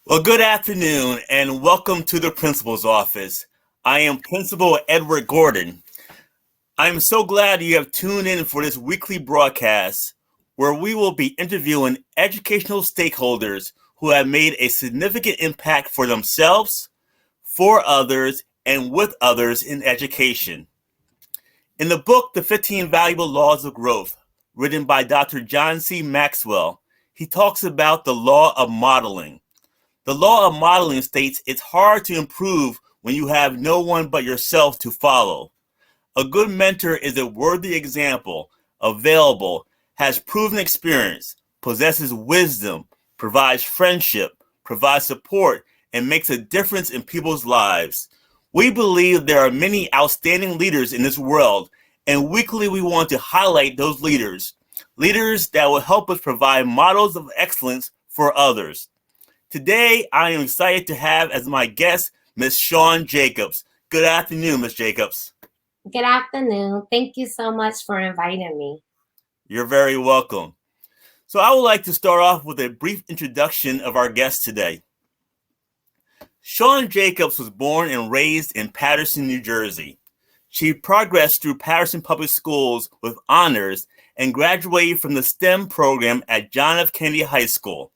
Well, good afternoon and welcome to the principal's office. I am Principal Edward Gordon. I am so glad you have tuned in for this weekly broadcast where we will be interviewing educational stakeholders who have made a significant impact for themselves, for others, and with others in education. In the book, The 15 Valuable Laws of Growth, written by Dr. John C. Maxwell, he talks about the law of modeling. The law of modeling states it's hard to improve when you have no one but yourself to follow. A good mentor is a worthy example, available, has proven experience, possesses wisdom, provides friendship, provides support, and makes a difference in people's lives. We believe there are many outstanding leaders in this world, and weekly we want to highlight those leaders that will help us provide models of excellence for others. Today, I am excited to have as my guest Ms. Shawn Jacobs. Good afternoon, Ms. Jacobs. Good afternoon. Thank you so much for inviting me. You're very welcome. So I would like to start off with a brief introduction of our guest today. Shawn Jacobs was born and raised in Paterson, New Jersey. She progressed through Paterson Public Schools with honors and graduated from the STEM program at John F. Kennedy High School.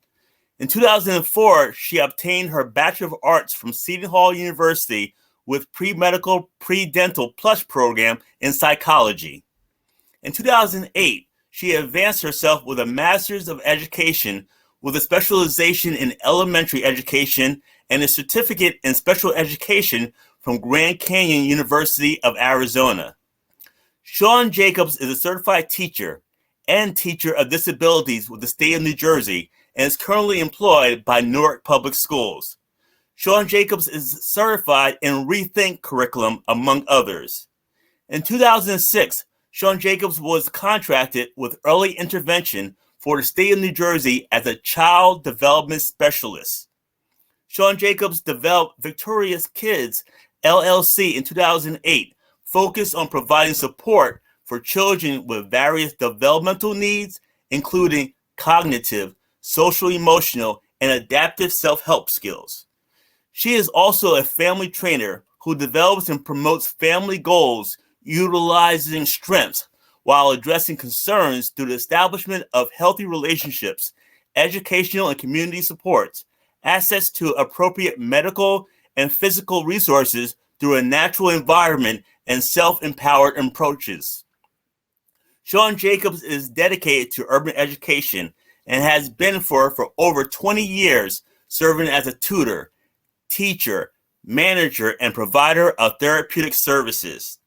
In 2004, she obtained her Bachelor of Arts from Seton Hall University with pre-medical, pre-dental plus program in psychology. In 2008, she advanced herself with a Master's of Education with a specialization in elementary education and a certificate in special education from Grand Canyon University of Arizona. Shawn Jacobs is a certified teacher and teacher of disabilities with the state of New Jersey and is currently employed by Newark Public Schools. Shawn Jacobs is certified in Rethink curriculum, among others. In 2006, Shawn Jacobs was contracted with early intervention for the state of New Jersey as a child development specialist. Shawn Jacobs developed Victorious Kids, LLC in 2008, focused on providing support for children with various developmental needs, including cognitive, social, emotional, and adaptive self-help skills. She is also a family trainer who develops and promotes family goals utilizing strengths while addressing concerns through the establishment of healthy relationships, educational and community supports, access to appropriate medical and physical resources through a natural environment, and self-empowered approaches. Shawn Jacobs is dedicated to urban education and has been for over 20 years, serving as a tutor, teacher, manager, and provider of therapeutic services.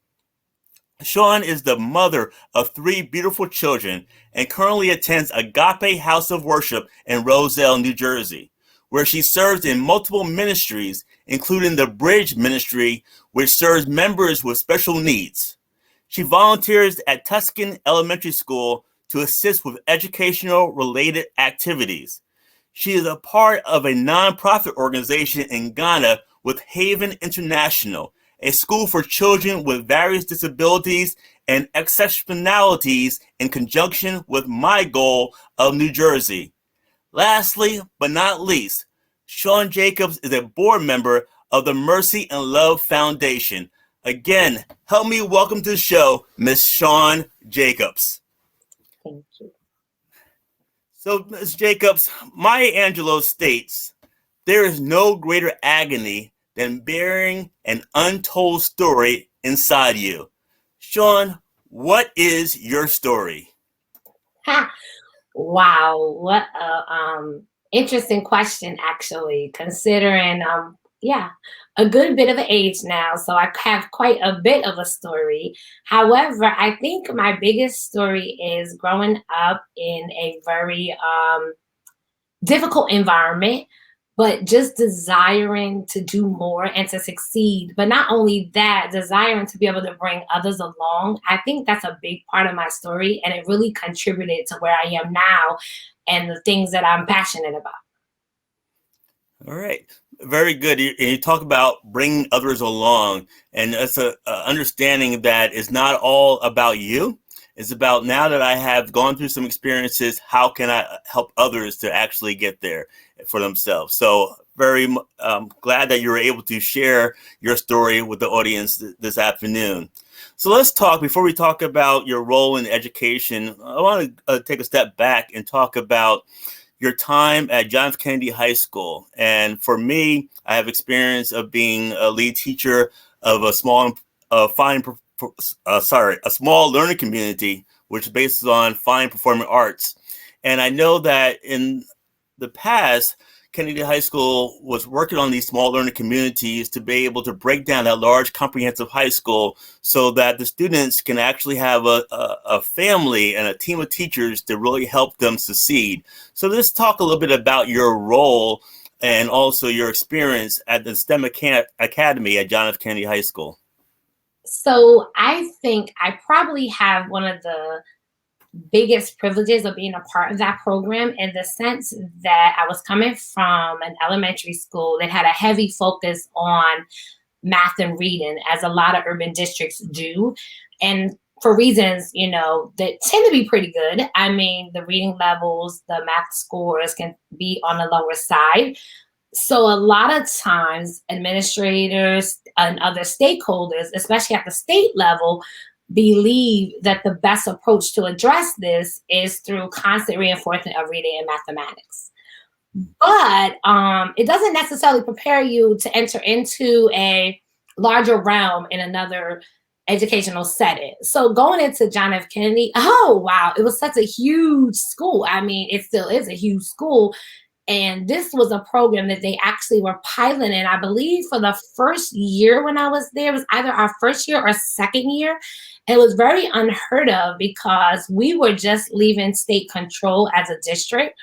Shawn is the mother of 3 beautiful children and currently attends Agape House of Worship in Roselle, New Jersey, where she serves in multiple ministries, including the Bridge Ministry, which serves members with special needs. She volunteers at Tuscan Elementary School to assist with educational-related activities. She is a part of a nonprofit organization in Ghana with Haven International, a school for children with various disabilities and exceptionalities in conjunction with My Goal of New Jersey. Lastly, but not least, Shawn Jacobs is a board member of the Mercy and Love Foundation. Again, help me welcome to the show, Ms. Shawn Jacobs. Thank you. So, Ms. Jacobs, Maya Angelou states, "There is no greater agony than bearing an untold story inside you." Shawn, what is your story? Ha! Wow, what a interesting question, actually, considering a good bit of an age now, so I have quite a bit of a story. However, I think my biggest story is growing up in a very difficult environment, but just desiring to do more and to succeed. But not only that, desiring to be able to bring others along. I think that's a big part of my story, and it really contributed to where I am now and the things that I'm passionate about. All right. Very good. You talk about bringing others along, and it's a understanding that it's not all about you. It's about, now that I have gone through some experiences, how can I help others to actually get there for themselves? So very glad that you were able to share your story with the audience this afternoon. So let's talk, before we talk about your role in education, I want to take a step back and talk about your time at John F. Kennedy High School. And for me, I have experience of being a lead teacher of a small learning community, which is based on fine performing arts. And I know that in the past, Kennedy High School was working on these small learning communities to be able to break down that large comprehensive high school so that the students can actually have a family and a team of teachers to really help them succeed. So let's talk a little bit about your role and also your experience at the STEM Academy at John F. Kennedy High School. So I think I probably have one of the biggest privileges of being a part of that program, in the sense that I was coming from an elementary school that had a heavy focus on math and reading, as a lot of urban districts do. And for reasons, that tend to be pretty good. I mean, the reading levels, the math scores can be on the lower side. So a lot of times administrators and other stakeholders, especially at the state level, believe that the best approach to address this is through constant reinforcement of reading and mathematics. But it doesn't necessarily prepare you to enter into a larger realm in another educational setting. So going into John F. Kennedy, oh, wow, it was such a huge school. I mean, it still is a huge school. And this was a program that they actually were piloting, I believe, for the first year when I was there. It was either our first year or second year. It was very unheard of because we were just leaving state control as a district.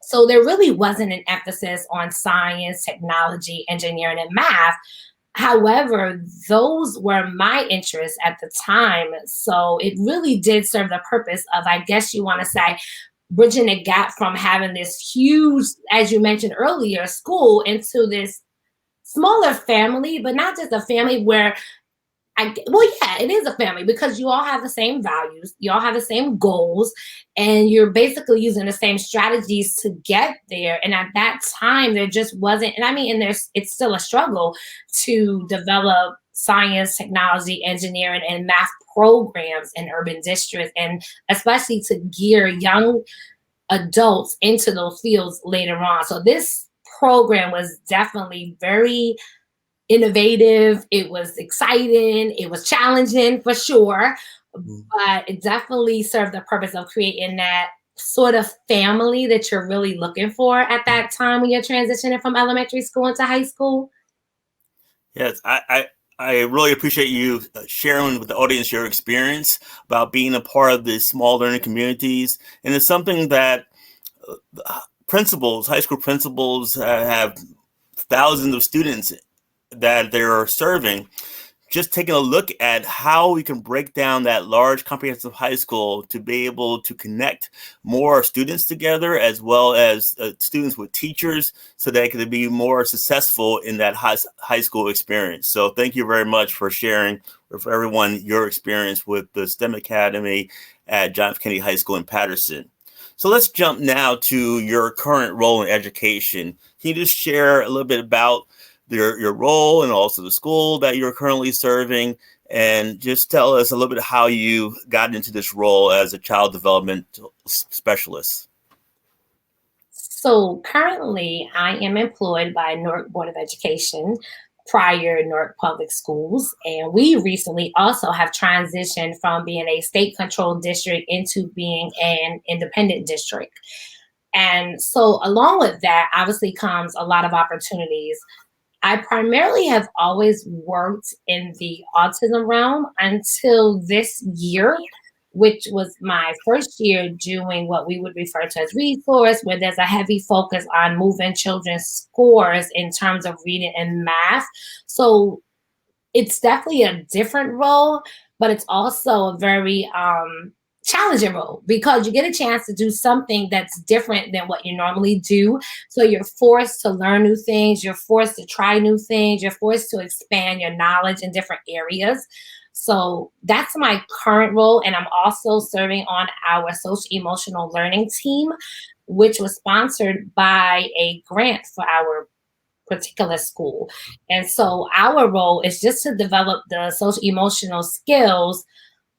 So there really wasn't an emphasis on science, technology, engineering, and math. However, those were my interests at the time. So it really did serve the purpose of, I guess you want to say, bridging the gap from having this huge, as you mentioned earlier, school into this smaller family, but not just a family where it is a family, because you all have the same values, you all have the same goals, and you're basically using the same strategies to get there. And at that time, there just wasn't, it's still a struggle to develop science, technology, engineering, and math programs in urban districts, and especially to gear young adults into those fields later on. So this program was definitely very innovative. It was exciting. It was challenging for sure, but it definitely served the purpose of creating that sort of family that you're really looking for at that time when you're transitioning from elementary school into high school. Yes, I really appreciate you sharing with the audience your experience about being a part of the small learning communities. And it's something that high school principals have thousands of students that they're serving. Just taking a look at how we can break down that large comprehensive high school to be able to connect more students together, as well as students with teachers, so they can be more successful in that high school experience. So thank you very much for sharing with everyone your experience with the STEM Academy at John F. Kennedy High School in Paterson. So let's jump now to your current role in education. Can you just share a little bit about your role and also the school that you're currently serving, and just tell us a little bit how you got into this role as a child development specialist? So currently I am employed by Newark Board of Education, prior Newark Public Schools, and we recently also have transitioned from being a state-controlled district into being an independent district. And so along with that, obviously comes a lot of opportunities. I primarily have always worked in the autism realm until this year, which was my first year doing what we would refer to as resource, where there's a heavy focus on moving children's scores in terms of reading and math. So it's definitely a different role, but it's also a very challenging role, because you get a chance to do something that's different than what you normally do. So you're forced to learn new things. You're forced to try new things. You're forced to expand your knowledge in different areas. So that's my current role. And I'm also serving on our social emotional learning team, which was sponsored by a grant for our particular school. And so our role is just to develop the social emotional skills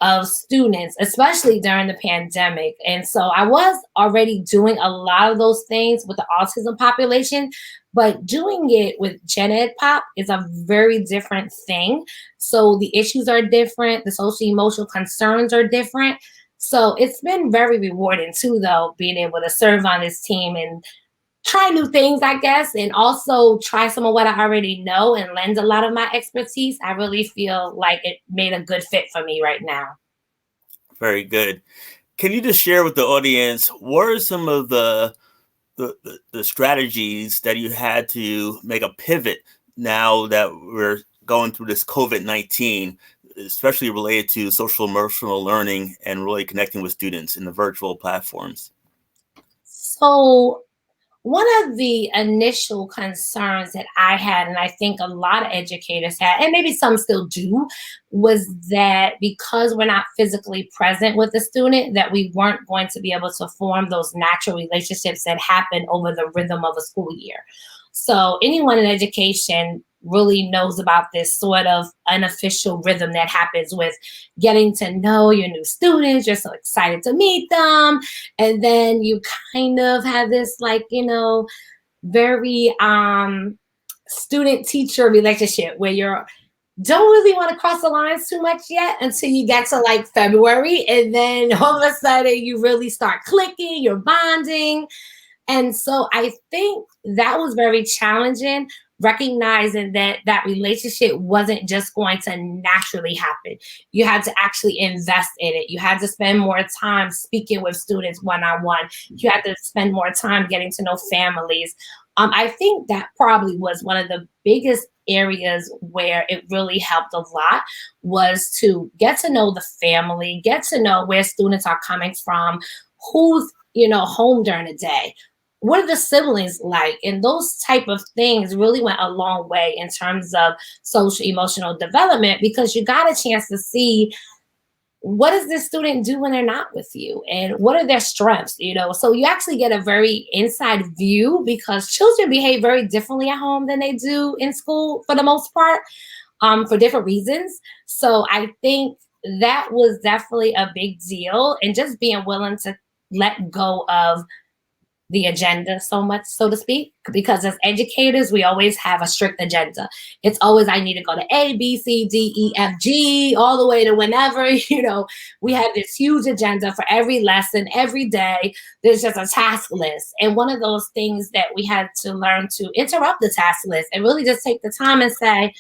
of students, especially during the pandemic. And so I was already doing a lot of those things with the autism population, but doing it with Gen Ed Pop is a very different thing. So the issues are different, the social emotional concerns are different. So it's been very rewarding too, though, being able to serve on this team and try new things, I guess, and also try some of what I already know and lend a lot of my expertise. I really feel like it made a good fit for me right now. Very good. Can you just share with the audience what are some of the strategies that you had to make a pivot now that we're going through this COVID-19, especially related to social emotional learning and really connecting with students in the virtual platforms? So one of the initial concerns that I had, and I think a lot of educators had, and maybe some still do, was that because we're not physically present with the student, that we weren't going to be able to form those natural relationships that happen over the rhythm of a school year. So anyone in education really knows about this sort of unofficial rhythm that happens with getting to know your new students. You're so excited to meet them. And then you kind of have this like, very student teacher relationship where you're don't really want to cross the lines too much yet until you get to like February. And then all of a sudden you really start clicking, you're bonding. And so I think that was very challenging, recognizing that that relationship wasn't just going to naturally happen. You had to actually invest in it. You had to spend more time speaking with students one-on-one. You had to spend more time getting to know families. I think that probably was one of the biggest areas where it really helped a lot, was to get to know the family, get to know where students are coming from, who's home during the day, what are the siblings like, and those type of things really went a long way in terms of social emotional development, because you got a chance to see what does this student do when they're not with you, and what are their strengths. So you actually get a very inside view, because children behave very differently at home than they do in school for the most part, for different reasons. So I think that was definitely a big deal, and just being willing to let go of the agenda so much, so to speak, because as educators, we always have a strict agenda. It's always, I need to go to A, B, C, D, E, F, G, all the way to whenever, we have this huge agenda for every lesson, every day. There's just a task list. And one of those things that we had to learn to interrupt the task list and really just take the time and say,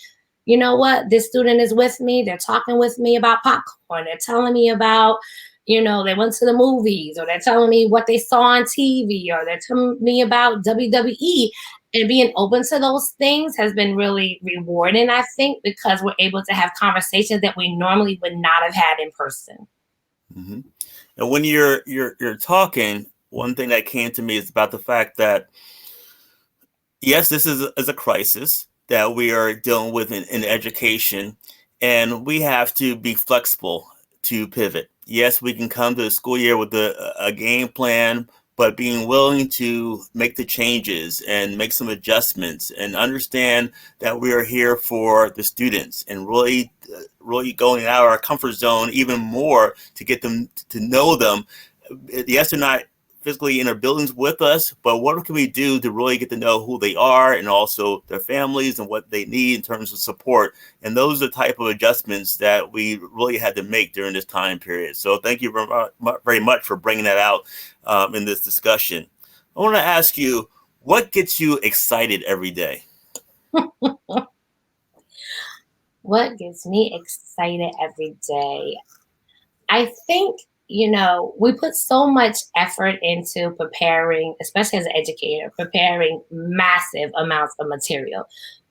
you know what, this student is with me. They're talking with me about popcorn. They're telling me about, they went to the movies, or they're telling me what they saw on TV, or they're telling me about WWE. And being open to those things has been really rewarding, I think, because we're able to have conversations that we normally would not have had in person. Mm-hmm. And when you're talking, one thing that came to me is about the fact that, yes, this is a crisis that we are dealing with in education, and we have to be flexible to pivot. Yes, we can come to the school year with a game plan, but being willing to make the changes and make some adjustments and understand that we are here for the students, and really going out of our comfort zone even more to get them to know them. Yes, they're not physically in our buildings with us, but what can we do to really get to know who they are and also their families and what they need in terms of support? And those are the type of adjustments that we really had to make during this time period. So thank you very much for bringing that out in this discussion. I want to ask you, what gets you excited every day? What gets me excited every day? I think, we put so much effort into preparing, especially as an educator, preparing massive amounts of material.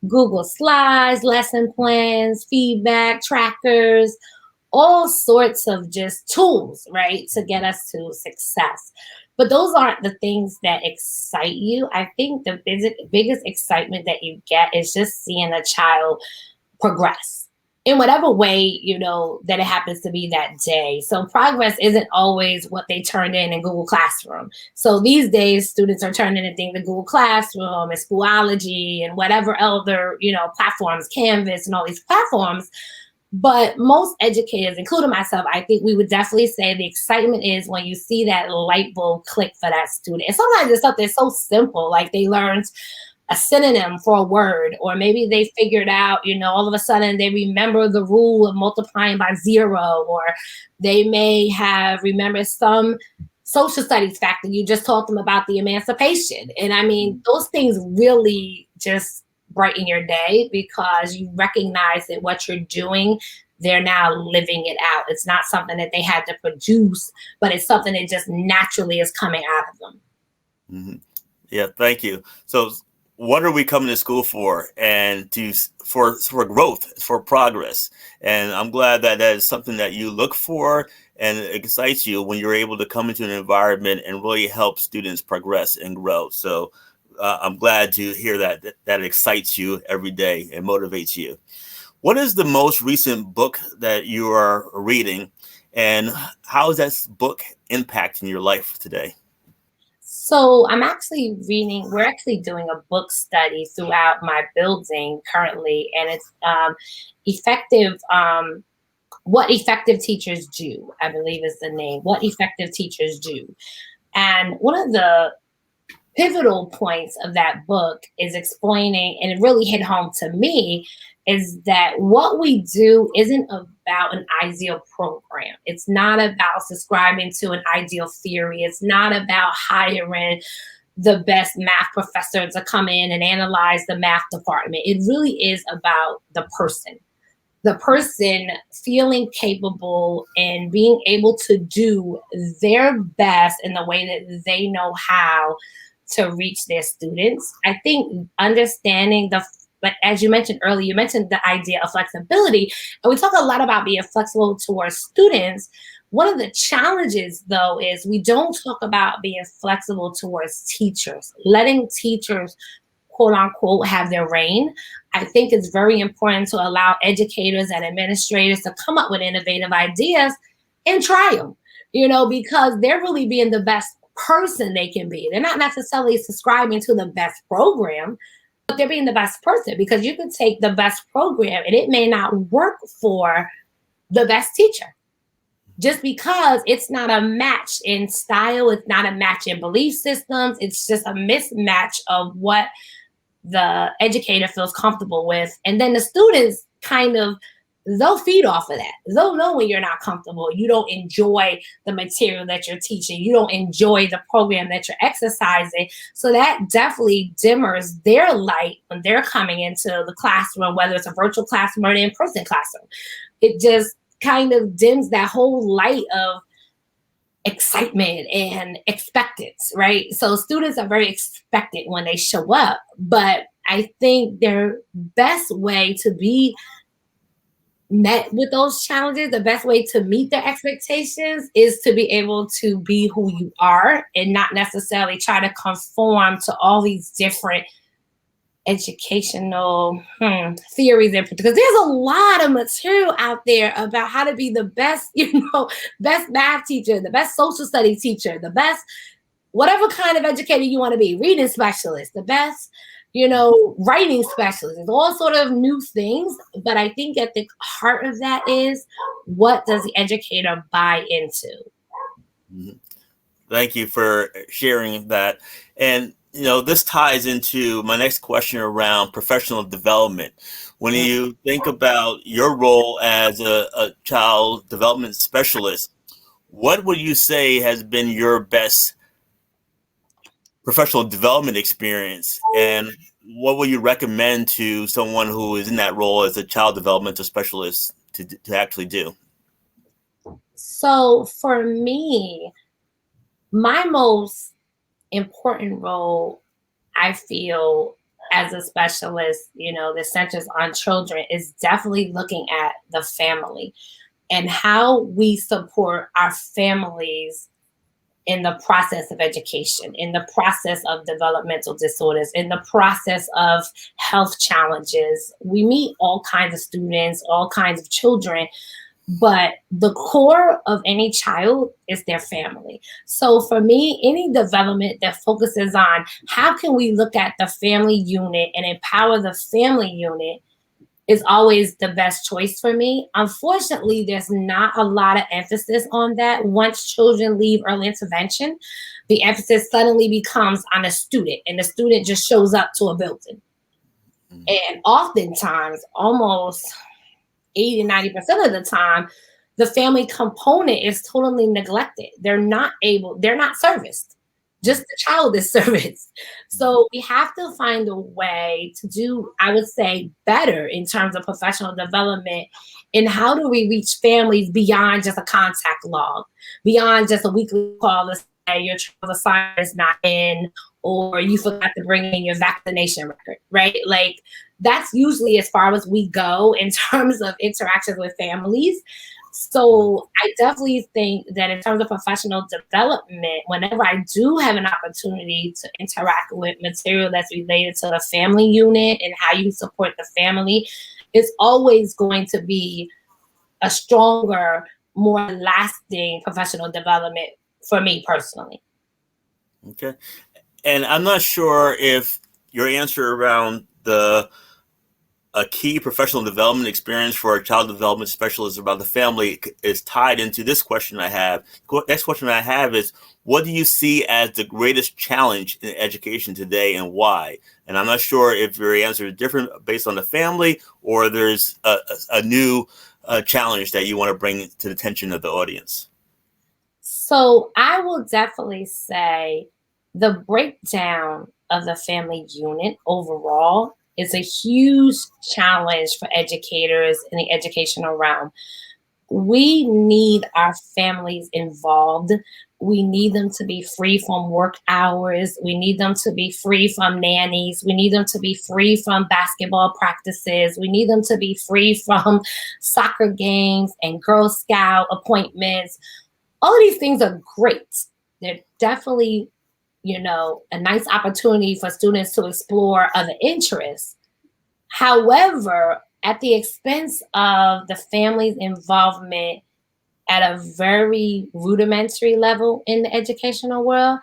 Google Slides, lesson plans, feedback, trackers, all sorts of just tools, right, to get us to success. But those aren't the things that excite you. I think the biggest excitement that you get is just seeing a child progress in whatever way, that it happens to be that day. So progress isn't always what they turned in Google Classroom. So these days, students are turning in things in Google Classroom and Schoology and whatever other, platforms, Canvas and all these platforms. But most educators, including myself, I think we would definitely say the excitement is when you see that light bulb click for that student. And sometimes it's something so simple, like they learned a synonym for a word, or maybe they figured out, all of a sudden they remember the rule of multiplying by 0, or they may have remembered some social studies fact that you just taught them about the emancipation. And I mean, those things really just brighten your day because you recognize that what you're doing, they're now living it out. It's not something that they had to produce, but it's something that just naturally is coming out of them. Mm-hmm. Yeah, thank you. So what are we coming to school for? And for growth, for progress. And I'm glad that is something that you look for and it excites you when you're able to come into an environment and really help students progress and grow. So I'm glad to hear that excites you every day and motivates you. What is the most recent book that you are reading, and how is that book impacting your life today? So we're actually doing a book study throughout my building currently, and it's what effective teachers do, I believe is the name, What Effective Teachers Do. And one of the pivotal points of that book is explaining, and it really hit home to me, is that what we do isn't about an ideal program. It's not about subscribing to an ideal theory. It's not about hiring the best math professor to come in and analyze the math department. It really is about the person feeling capable and being able to do their best in the way that they know how to reach their students. I think understanding but as you mentioned earlier, you mentioned the idea of flexibility, and we talk a lot about being flexible towards students. One of the challenges, though, is we don't talk about being flexible towards teachers, letting teachers, quote unquote, have their reign. I think it's very important to allow educators and administrators to come up with innovative ideas and try them, because they're really being the best person they can be. They're not necessarily subscribing to the best program, but they're being the best person, because you can take the best program and it may not work for the best teacher just because it's not a match in style. It's not a match in belief systems. It's just a mismatch of what the educator feels comfortable with. And then the students they'll feed off of that. They'll know when you're not comfortable, you don't enjoy the material that you're teaching, you don't enjoy the program that you're exercising. So that definitely dimmers their light when they're coming into the classroom, whether it's a virtual classroom or an in-person classroom. It just kind of dims that whole light of excitement and expectance, right? So students are very expectant when they show up, but I think their best way to be met with those challenges, the best way to meet their expectations is to be able to be who you are and not necessarily try to conform to all these different educational theories, and because there's a lot of material out there about how to be the best, best math teacher, the best social studies teacher, the best whatever kind of educator you want to be, reading specialist, the best writing specialist. It's all sort of new things, but I think at the heart of that is, what does the educator buy into? Mm-hmm. Thank you for sharing that. And this ties into my next question around professional development. When you think about your role as a child development specialist, what would you say has been your best professional development experience, and what would you recommend to someone who is in that role as a child developmental specialist to actually do? So for me, my most important role, I feel, as a specialist, that centers on children, is definitely looking at the family and how we support our families in the process of education, in the process of developmental disorders, in the process of health challenges. We meet all kinds of students, all kinds of children, but the core of any child is their family. So for me, any development that focuses on how can we look at the family unit and empower the family unit is always the best choice for me. Unfortunately, there's not a lot of emphasis on that. Once children leave early intervention, the emphasis suddenly becomes on a student, and the student just shows up to a building. And oftentimes, almost 80-90% of the time, the family component is totally neglected. They're not serviced. Just the child is serviced. So we have to find a way to do, I would say, better in terms of professional development. And how do we reach families beyond just a contact log, beyond just a weekly call to say your child's assignment is not in, or you forgot to bring in your vaccination record, right? Like, that's usually as far as we go in terms of interactions with families. So I definitely think that in terms of professional development, whenever I do have an opportunity to interact with material that's related to the family unit and how you support the family, it's always going to be a stronger, more lasting professional development for me personally. Okay. And I'm not sure if your answer around a key professional development experience for a child development specialist about the family is tied into this question I have. Next question I have is, what do you see as the greatest challenge in education today and why? And I'm not sure if your answer is different based on the family or there's a new challenge that you want to bring to the attention of the audience. So I will definitely say the breakdown of the family unit overall is a huge challenge for educators in the educational realm. We need our families involved. We need them to be free from work hours. We need them to be free from nannies. We need them to be free from basketball practices. We need them to be free from soccer games and Girl Scout appointments. All of these things are great. They're definitely, a nice opportunity for students to explore other interests. However, at the expense of the family's involvement at a very rudimentary level in the educational world,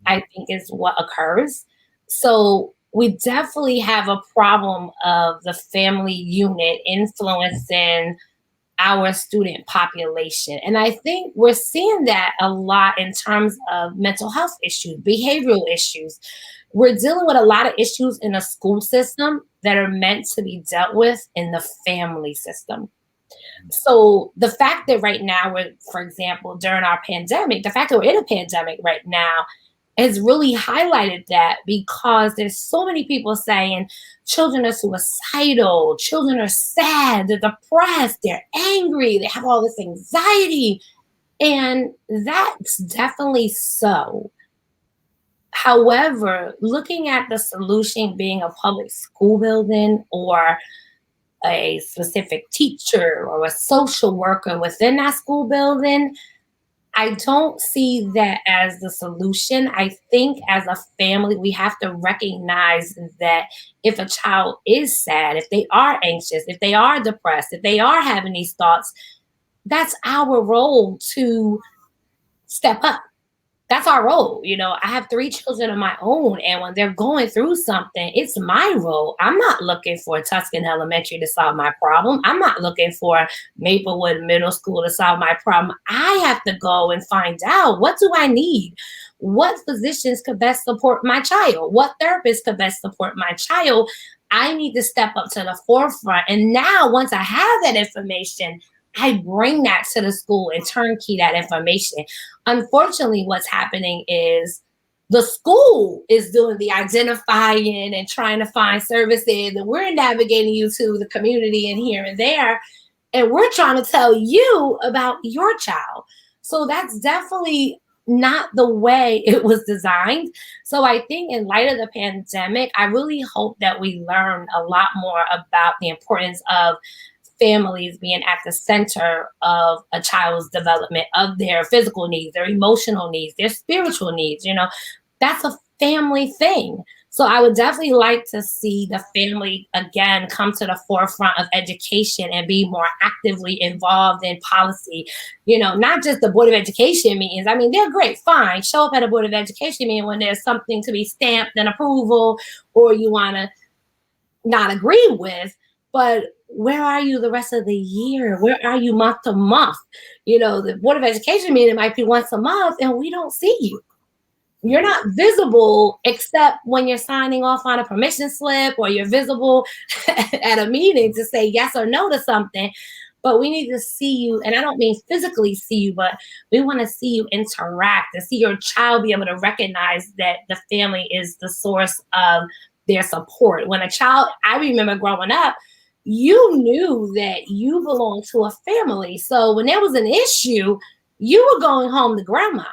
I think is what occurs. So we definitely have a problem of the family unit influencing our student population. And I think we're seeing that a lot in terms of mental health issues, behavioral issues. We're dealing with a lot of issues in the school system that are meant to be dealt with in the family system. So the fact that right now we're, for example, during our pandemic, the fact that we're in a pandemic right now has really highlighted that, because there's so many people saying children are suicidal, children are sad, they're depressed, they're angry, they have all this anxiety. And that's definitely so. However, looking at the solution being a public school building or a specific teacher or a social worker within that school building, I don't see that as the solution. I think as a family, we have to recognize that if a child is sad, if they are anxious, if they are depressed, if they are having these thoughts, that's our role to step up. That's our role. I have 3 children of my own, and when they're going through something, it's my role. I'm not looking for Tuscan Elementary to solve my problem. I'm not looking for Maplewood Middle School to solve my problem. I have to go and find out, what do I need? What physicians could best support my child? What therapists could best support my child? I need to step up to the forefront. And now, once I have that information, I bring that to the school and turnkey that information. Unfortunately, what's happening is the school is doing the identifying and trying to find services, and we're navigating you to the community and here and there, and we're trying to tell you about your child. So that's definitely not the way it was designed. So I think in light of the pandemic, I really hope that we learn a lot more about the importance of families being at the center of a child's development, of their physical needs, their emotional needs, their spiritual needs. That's a family thing. So I would definitely like to see the family again come to the forefront of education and be more actively involved in policy. Not just the Board of Education meetings. I mean, they're great, fine. Show up at a Board of Education meeting when there's something to be stamped and approval, or you want to not agree with, but where are you the rest of the year? Where are you month to month? The Board of Education meeting might be once a month and we don't see you. You're not visible except when you're signing off on a permission slip, or you're visible at a meeting to say yes or no to something. But we need to see you, and I don't mean physically see you, but we want to see you interact and see your child be able to recognize that the family is the source of their support. When a child, I remember growing up, you knew that you belonged to a family. So when there was an issue, you were going home to grandma.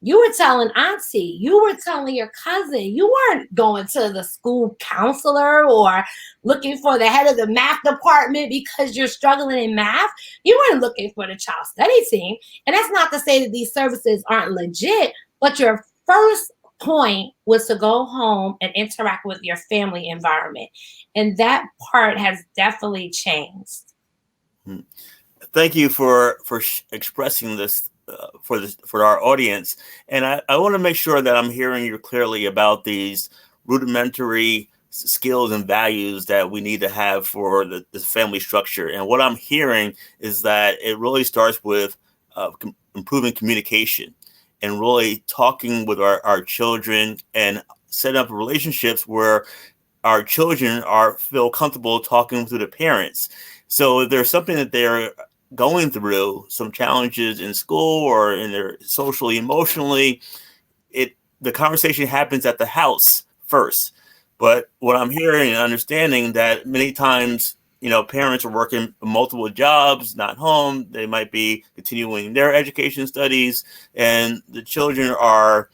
You were telling auntie, you were telling your cousin. You weren't going to the school counselor or looking for the head of the math department because you're struggling in math. You weren't looking for the child study team. And that's not to say that these services aren't legit, but your first point was to go home and interact with your family environment. And that part has definitely changed. Thank you for expressing this for our audience. And I want to make sure that I'm hearing you clearly about these rudimentary skills and values that we need to have for the family structure. And what I'm hearing is that it really starts with improving communication and really talking with our children and setting up relationships where our children feel comfortable talking to the parents. So if there's something that they're going through, some challenges in school or in their socially, emotionally, the conversation happens at the house first. But what I'm hearing and understanding that many times, parents are working multiple jobs, not home. They might be continuing their education studies, and the children are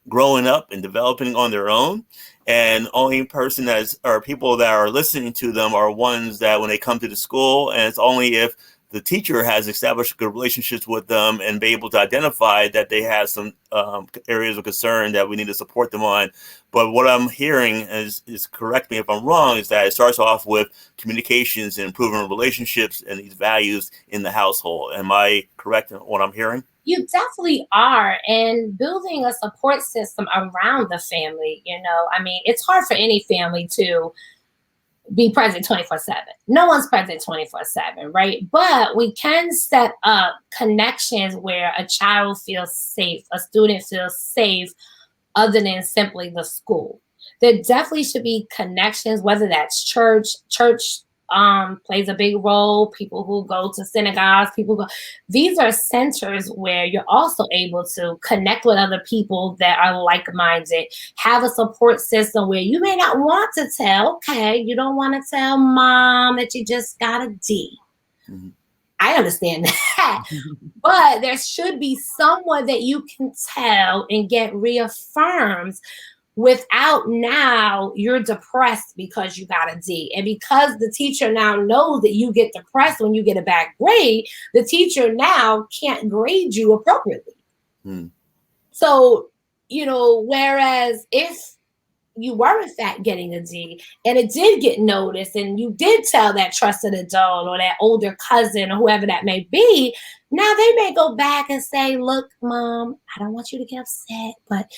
growing up and developing on their own. And only people that are listening to them are ones that when they come to the school, and it's only if the teacher has established good relationships with them and be able to identify that they have some areas of concern that we need to support them on. But what I'm hearing is correct me if I'm wrong, is that it starts off with communications and improving relationships and these values in the household. Am I correct in what I'm hearing? You definitely are. And building a support system around the family, it's hard for any family to be present 24/7. No one's present 24/7, right? But we can set up connections where a child feels safe, a student feels safe, other than simply the school. There definitely should be connections, whether that's church plays a big role. People who go to synagogues, these are centers where you're also able to connect with other people that are like-minded, have a support system where you may not want to tell, you don't want to tell mom that you just got a D. Mm-hmm. I understand that, but there should be someone that you can tell and get reaffirmed without now you're depressed because you got a D. And because the teacher now knows that you get depressed when you get a bad grade, the teacher now can't grade you appropriately. So, whereas if you were in fact getting a D and it did get noticed and you did tell that trusted adult or that older cousin or whoever that may be, now they may go back and say, look, mom, I don't want you to get upset, but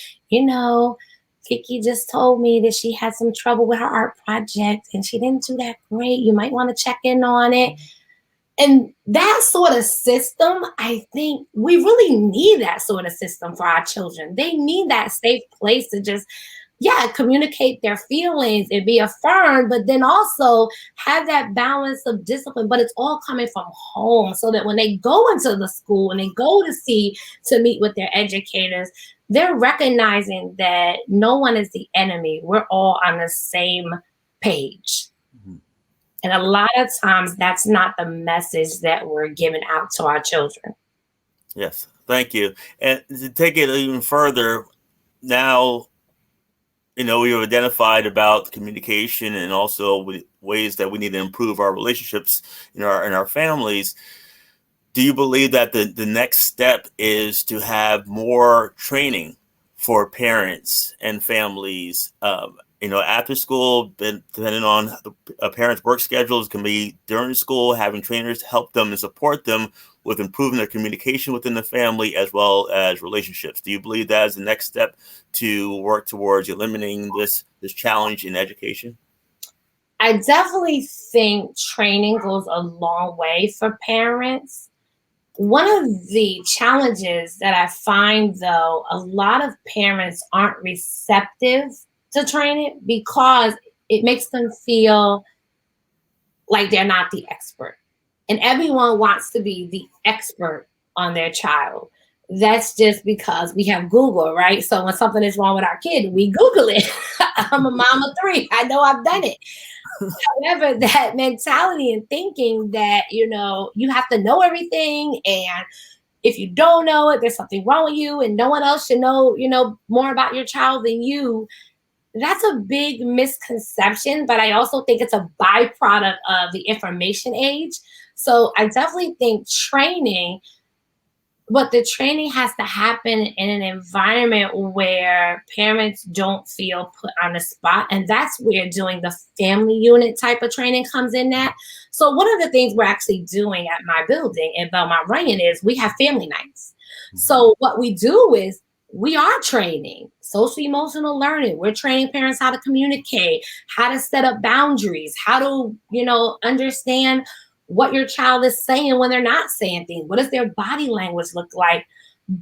Vicky just told me that she had some trouble with her art project and she didn't do that great. You might want to check in on it. And that sort of system, I think we really need that sort of system for our children. They need that safe place to just, communicate their feelings and be affirmed, but then also have that balance of discipline. But it's all coming from home so that when they go into the school and they go to meet with their educators, they're recognizing that no one is the enemy. We're all on the same page. Mm-hmm. And a lot of times that's not the message that we're giving out to our children. Yes, thank you. And to take it even further, now we've identified about communication and also ways that we need to improve our relationships in our families. Do you believe that the next step is to have more training for parents and families? After school, depending on a parent's work schedules, can be during school, having trainers help them and support them with improving their communication within the family as well as relationships. Do you believe that is the next step to work towards eliminating this challenge in education? I definitely think training goes a long way for parents. One of the challenges that I find, though, a lot of parents aren't receptive to training because it makes them feel like they're not the expert. And everyone wants to be the expert on their child. That's just because we have Google, right? So when something is wrong with our kid, we Google it. I'm a mom of 3. I know I've done it. However, that mentality and thinking that, you have to know everything, and if you don't know it, there's something wrong with you, and no one else should know, more about your child than you. That's a big misconception, but I also think it's a byproduct of the information age. So I definitely think but the training has to happen in an environment where parents don't feel put on the spot. And that's where doing the family unit type of training comes in at. So one of the things we're actually doing at my building in Belmont Runyon is we have family nights. So what we do is we are training social emotional learning. We're training parents how to communicate, how to set up boundaries, how to, understand what your child is saying when they're not saying things. What does their body language look like?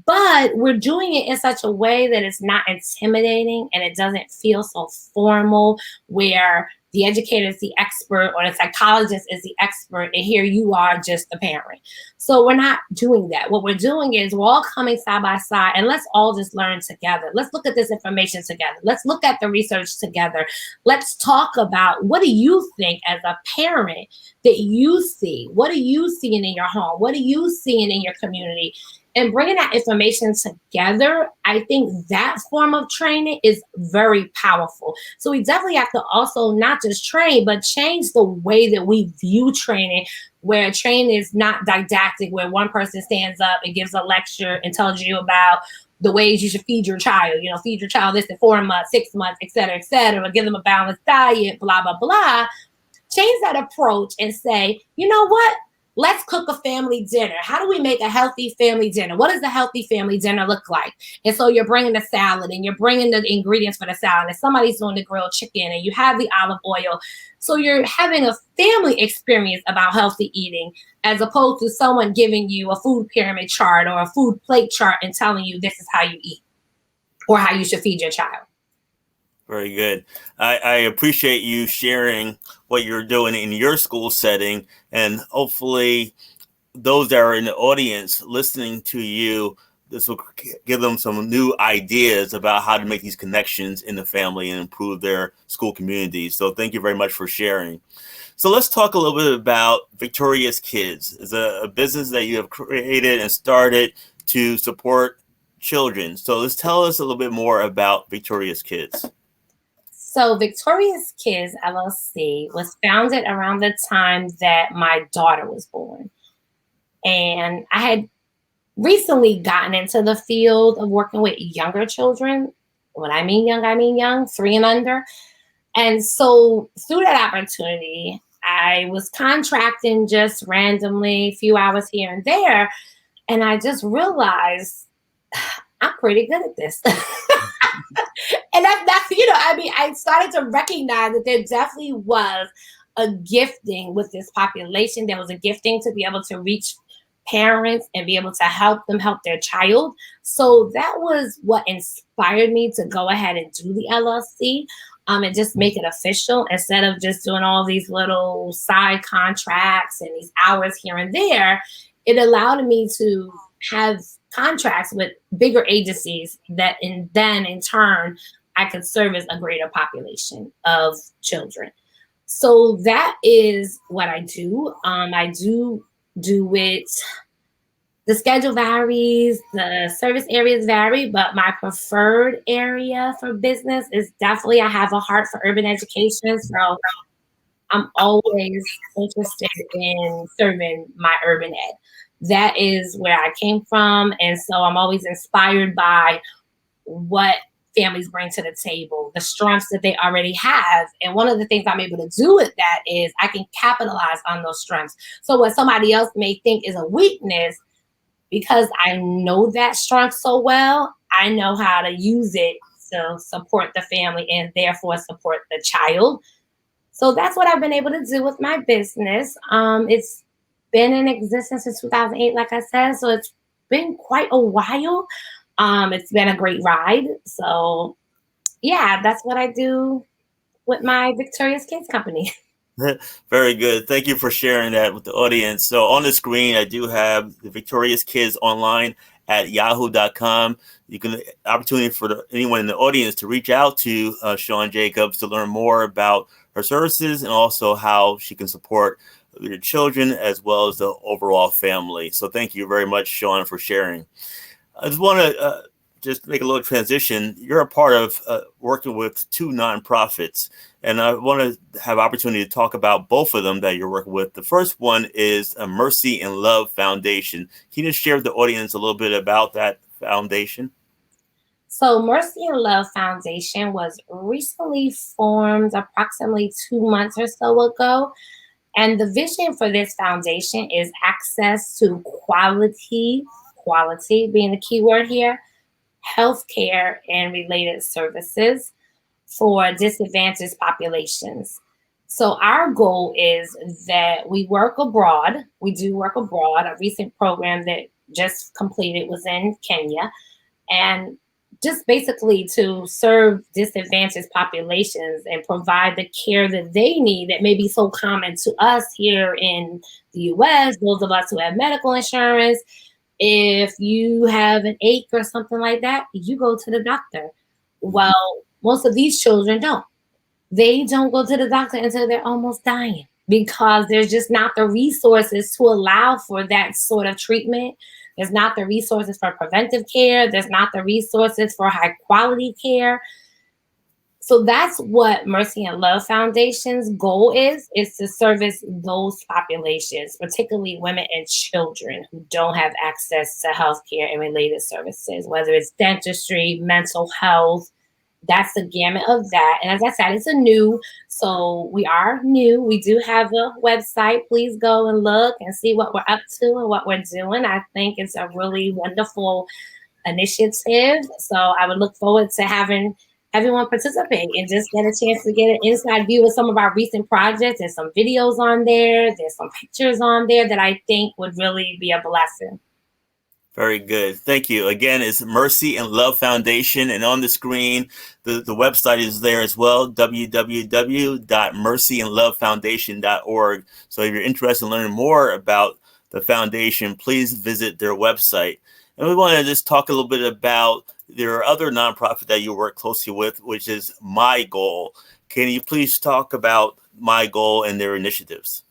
But we're doing it in such a way that it's not intimidating and it doesn't feel so formal, where the educator is the expert or the psychologist is the expert, and here you are just the parent. So we're not doing that. What we're doing is we're all coming side by side, and let's all just learn together. Let's look at this information together. Let's look at the research together. Let's talk about, what do you think as a parent that you see? What are you seeing in your home? What are you seeing in your community? And bringing that information together, I think that form of training is very powerful. So we definitely have to also not just train, but change the way that we view training, where training is not didactic, where one person stands up and gives a lecture and tells you about the ways you should feed your child. Feed your child this in 4 months, 6 months, et cetera, give them a balanced diet, blah, blah, blah. Change that approach and say, you know what? Let's cook a family dinner. How do we make a healthy family dinner? What does a healthy family dinner look like? And so you're bringing the salad and you're bringing the ingredients for the salad, and somebody's doing the grilled chicken and you have the olive oil. So you're having a family experience about healthy eating, as opposed to someone giving you a food pyramid chart or a food plate chart and telling you this is how you eat or how you should feed your child. Very good. I appreciate you sharing what you're doing in your school setting, and hopefully those that are in the audience listening to you, this will give them some new ideas about how to make these connections in the family and improve their school communities. So thank you very much for sharing. So let's talk a little bit about Victorious Kids. It's a business that you have created and started to support children. So let's tell us a little bit more about Victorious Kids. So Victorious Kids LLC was founded around the time that my daughter was born. And I had recently gotten into the field of working with younger children. When I mean young, 3 and under. And so through that opportunity, I was contracting just randomly, a few hours here and there. And I just realized I'm pretty good at this. And that's I started to recognize that there definitely was a gifting with this population. There was a gifting to be able to reach parents and be able to help them help their child. So that was what inspired me to go ahead and do the LLC and just make it official, instead of just doing all these little side contracts and these hours here and there. It allowed me to have contracts with bigger agencies that then in turn I could service a greater population of children. So that is what I do. I do it The schedule varies, the service areas vary, but my preferred area for business is definitely, I have a heart for urban education. So I'm always interested in serving my urban ed. That is where I came from. And so I'm always inspired by what families bring to the table, the strengths that they already have. And one of the things I'm able to do with that is I can capitalize on those strengths. So what somebody else may think is a weakness, because I know that strength so well, I know how to use it to support the family and therefore support the child. So that's what I've been able to do with my business. It's been in existence since 2008, like I said, so it's been quite a while. It's been a great ride. So yeah, that's what I do with my Victorious Kids company. Very good. Thank you for sharing that with the audience. So on the screen, I do have the Victorious Kids online at yahoo.com. You can opportunity for anyone in the audience to reach out to Shawn Jacobs to learn more about her services and also how she can support your children as well as the overall family. So thank you very much, Shawn, for sharing. I just want to just make a little transition. You're a part of working with two nonprofits, and I want to have opportunity to talk about both of them that you're working with. The first one is a Mercy and Love Foundation. Can you just share with the audience a little bit about that foundation? So Mercy and Love Foundation was recently formed approximately 2 months or so ago. And the vision for this foundation is access to quality being the key word here, healthcare and related services for disadvantaged populations. So our goal is that we work abroad. We do work abroad. A recent program that just completed was in Kenya. And just basically to serve disadvantaged populations and provide the care that they need that may be so common to us here in the US, those of us who have medical insurance. If you have an ache or something like that, you go to the doctor. Well, most of these children don't. They don't go to the doctor until they're almost dying because there's just not the resources to allow for that sort of treatment. There's not the resources for preventive care. There's not the resources for high quality care. So that's what Mercy and Love Foundation's goal is to service those populations, particularly women and children who don't have access to healthcare and related services, whether it's dentistry, mental health. That's the gamut of that. And as I said, it's a new, so we are new. We do have a website. Please go and look and see what we're up to and what we're doing. I think it's a really wonderful initiative. So I would look forward to having everyone participate and just get a chance to get an inside view of some of our recent projects. There's some videos on there. There's some pictures on there that I think would really be a blessing. Very good. Thank you. Again, it's Mercy and Love Foundation. And on the screen, the website is there as well, www.mercyandlovefoundation.org. So if you're interested in learning more about the foundation, please visit their website. And we want to just talk a little bit about their other nonprofit that you work closely with, which is My Goal. Can you please talk about My Goal and their initiatives?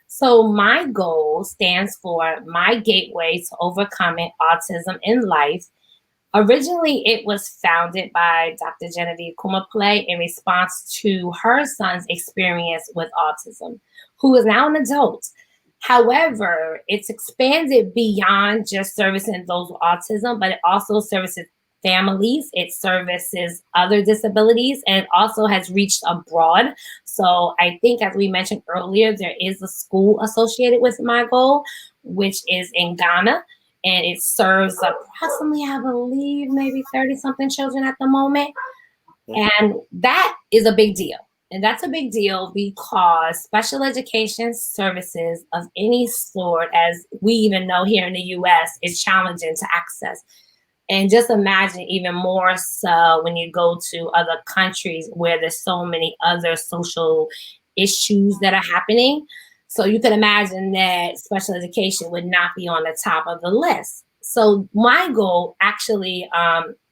So My Goal stands for My Gateway to Overcoming Autism in Life. Originally, it was founded by Dr. Genevieve Kumaplay in response to her son's experience with autism, who is now an adult. However, it's expanded beyond just servicing those with autism, but it also services families, it services other disabilities, and it also has reached abroad. So I think, as we mentioned earlier, there is a school associated with My Goal, which is in Ghana, and it serves approximately, I believe, maybe 30-something children at the moment. And that is a big deal. And that's a big deal because special education services of any sort, as we even know here in the US, is challenging to access. And just imagine even more so when you go to other countries where there's so many other social issues that are happening. So you can imagine that special education would not be on the top of the list. So My Goal actually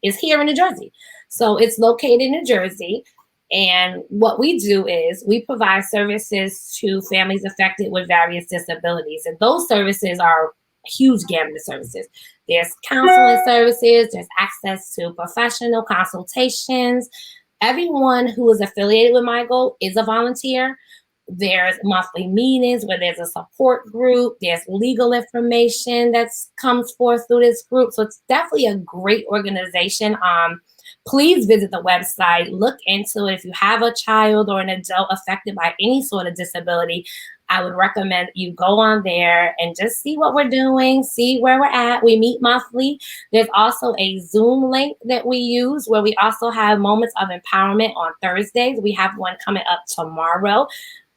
is here in New Jersey. So it's located in New Jersey. And what we do is we provide services to families affected with various disabilities. And those services are huge gamut of services. There's counseling services, there's access to professional consultations. Everyone who is affiliated with My Goal is a volunteer. There's monthly meetings where there's a support group. There's legal information that comes forth through this group. So it's definitely a great organization. Please visit the website, look into it. If you have a child or an adult affected by any sort of disability, I would recommend you go on there and just see what we're doing, see where we're at. We meet monthly. There's also a Zoom link that we use where we also have moments of empowerment on Thursdays. We have one coming up tomorrow.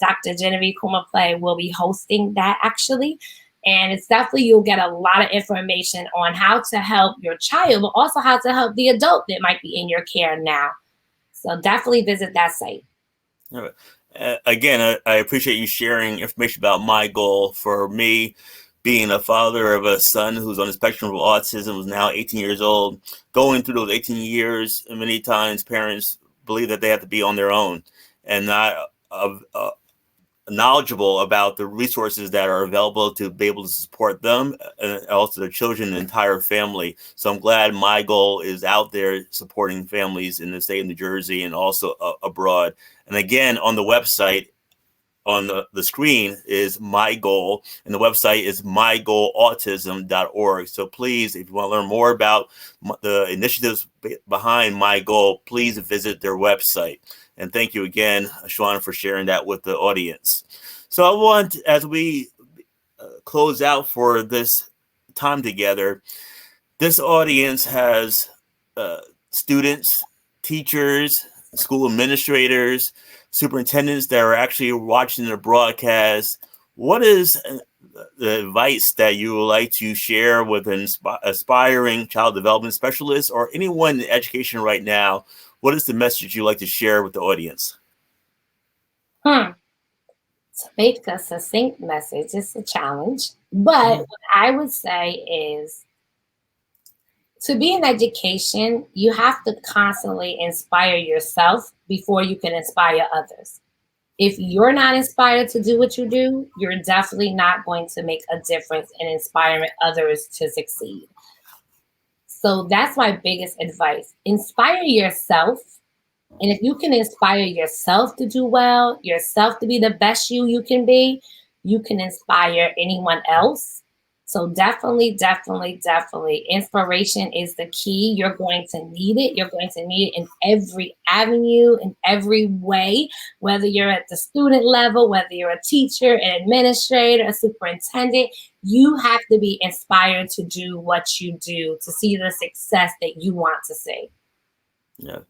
Dr. Genevieve Kumaplay will be hosting that actually. And it's definitely, you'll get a lot of information on how to help your child, but also how to help the adult that might be in your care now. So definitely visit that site. All right. Again, I appreciate you sharing information about My Goal. For me, being a father of a son who's on the spectrum of autism, who's now 18 years old, going through those 18 years, many times parents believe that they have to be on their own and not knowledgeable about the resources that are available to be able to support them and also their children and entire family. So I'm glad My Goal is out there supporting families in the state of New Jersey and also abroad. And again, on the website, on the screen is My Goal, and the website is mygoalautism.org. So please, if you want to learn more about the initiatives behind My Goal, please visit their website. And thank you again, Shawn, for sharing that with the audience. So I want, as we close out for this time together, this audience has students, teachers, school administrators, superintendents that are actually watching the broadcast. What is the advice that you would like to share with an aspiring child development specialist or anyone in education right now? What is the message you'd like to share with the audience? To make a succinct message, it's a challenge. But what I would say is, to be in education, you have to constantly inspire yourself before you can inspire others. If you're not inspired to do what you do, you're definitely not going to make a difference in inspiring others to succeed. So that's my biggest advice. Inspire yourself. And if you can inspire yourself to do well, yourself to be the best you can be, you can inspire anyone else. So definitely, inspiration is the key. You're going to need it. You're going to need it in every avenue, in every way, whether you're at the student level, whether you're a teacher, an administrator, a superintendent. You have to be inspired to do what you do, to see the success that you want to see. Yeah.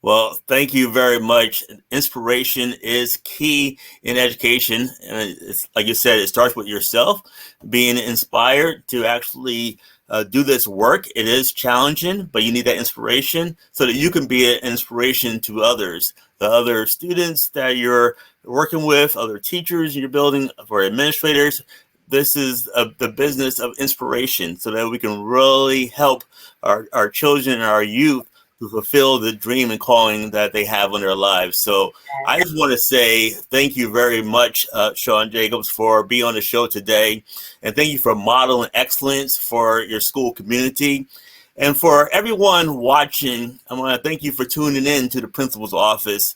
Well, thank you very much. Inspiration is key in education. And it's, like you said, it starts with yourself, being inspired to actually do this work. It is challenging, but you need that inspiration so that you can be an inspiration to others, the other students that you're working with, other teachers in your building, for administrators. This is the business of inspiration so that we can really help our children and our youth to fulfill the dream and calling that they have in their lives. So I just want to say thank you very much, Shawn Jacobs, for being on the show today. And thank you for modeling excellence for your school community. And for everyone watching, I want to thank you for tuning in to the principal's office.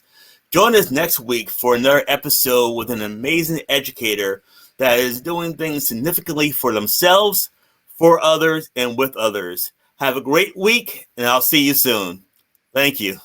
Join us next week for another episode with an amazing educator that is doing things significantly for themselves, for others, and with others. Have a great week, and I'll see you soon. Thank you.